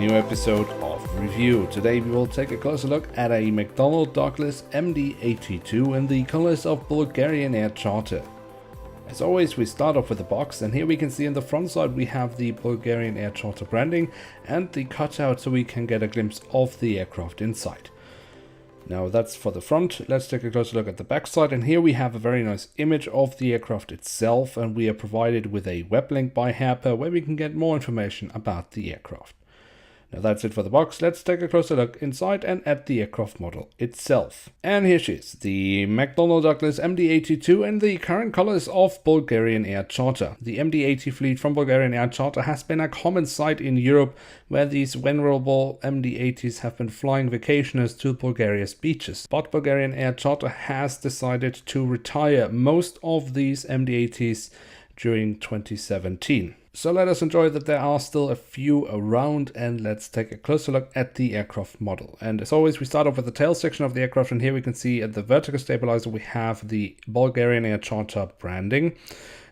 new episode of Review. Today we will take a closer look at a McDonnell Douglas MD-82 in the colors of Bulgarian Air Charter. As always, we start off with the box, and here we can see on the front side we have the Bulgarian Air Charter branding and the cutout so we can get a glimpse of the aircraft inside. Now that's for the front. Let's take a closer look at the back side, and here we have a very nice image of the aircraft itself, and we are provided with a web link by Herpa where we can get more information about the aircraft. Now that's it for the box. Let's take a closer look inside and at the aircraft model itself. And here she is, the McDonnell Douglas MD-82 in the current colors of Bulgarian Air Charter. The MD-80 fleet from Bulgarian Air Charter has been a common sight in Europe, where these venerable MD-80s have been flying vacationers to Bulgaria's beaches. But Bulgarian Air Charter has decided to retire most of these MD-80s during 2017. So let us enjoy that there are still a few around, and let's take a closer look at the aircraft model. And as always, we start off with the tail section of the aircraft, and here we can see at the vertical stabilizer we have the Bulgarian Air Charter branding.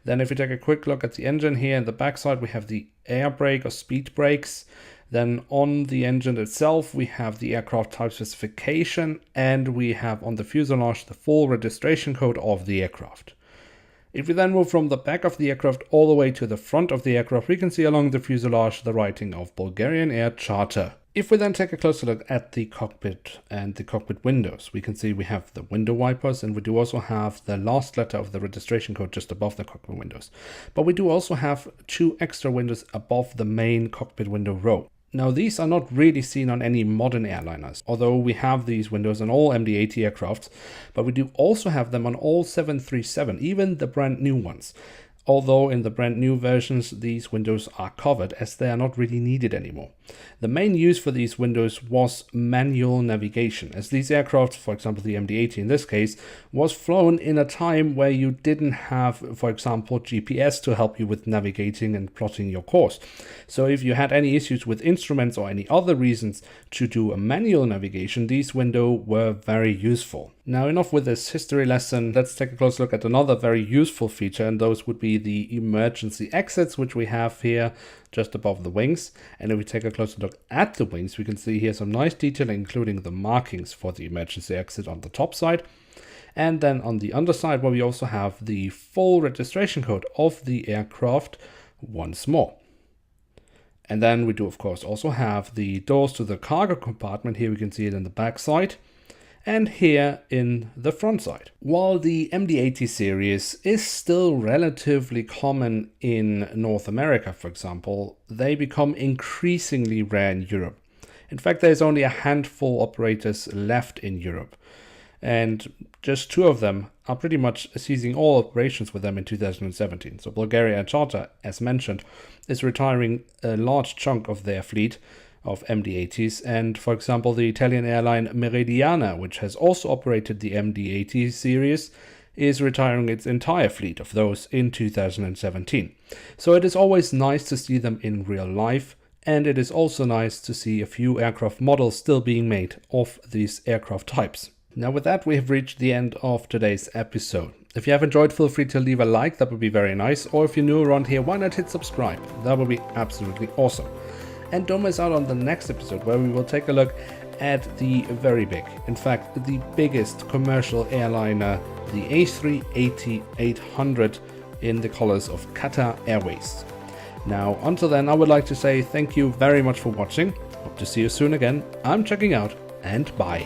Then if we take a quick look at the engine here in the backside, we have the air brake or speed brakes. Then on the engine itself we have the aircraft type specification, and we have on the fuselage the full registration code of the aircraft. If we then move from the back of the aircraft all the way to the front of the aircraft, we can see along the fuselage the writing of Bulgarian Air Charter. If we then take a closer look at the cockpit and the cockpit windows, we can see we have the window wipers, and we do also have the last letter of the registration code just above the cockpit windows. But we do also have two extra windows above the main cockpit window row. Now these are not really seen on any modern airliners, although we have these windows on all MD-80 aircrafts, but we do also have them on all 737, even the brand new ones. Although in the brand new versions these windows are covered as they are not really needed anymore. The main use for these windows was manual navigation, as these aircraft, for example the MD-80 in this case, was flown in a time where you didn't have, for example, GPS to help you with navigating and plotting your course. So if you had any issues with instruments or any other reasons to do a manual navigation, these windows were very useful. Now enough with this history lesson, let's take a close look at another very useful feature, and those would be the emergency exits, which we have here just above the wings. And if we take a closer look at the wings, we can see here some nice detail, including the markings for the emergency exit on the top side. And then on the underside, where we also have the full registration code of the aircraft once more. And then we do of course also have the doors to the cargo compartment. Here we can see it in the back side, and here in the front side. While the MD-80 series is still relatively common in North America, for example, they become increasingly rare in Europe. In fact, there's only a handful of operators left in Europe, and just two of them are pretty much ceasing all operations with them in 2017. So Bulgaria Air Charter, as mentioned, is retiring a large chunk of their fleet of MD-80s, and for example the Italian airline Meridiana, which has also operated the MD-80 series, is retiring its entire fleet of those in 2017. So it is always nice to see them in real life, and it is also nice to see a few aircraft models still being made of these aircraft types. Now with that, we have reached the end of today's episode. If you have enjoyed, feel free to leave a like, that would be very nice, or if you're new around here, why not hit subscribe? That would be absolutely awesome. And don't miss out on the next episode, where we will take a look at the very big, in fact the biggest commercial airliner, the A380-800 in the colors of Qatar Airways. Now until then, I would like to say thank you very much for watching. Hope to see you soon again. I'm checking out, and bye.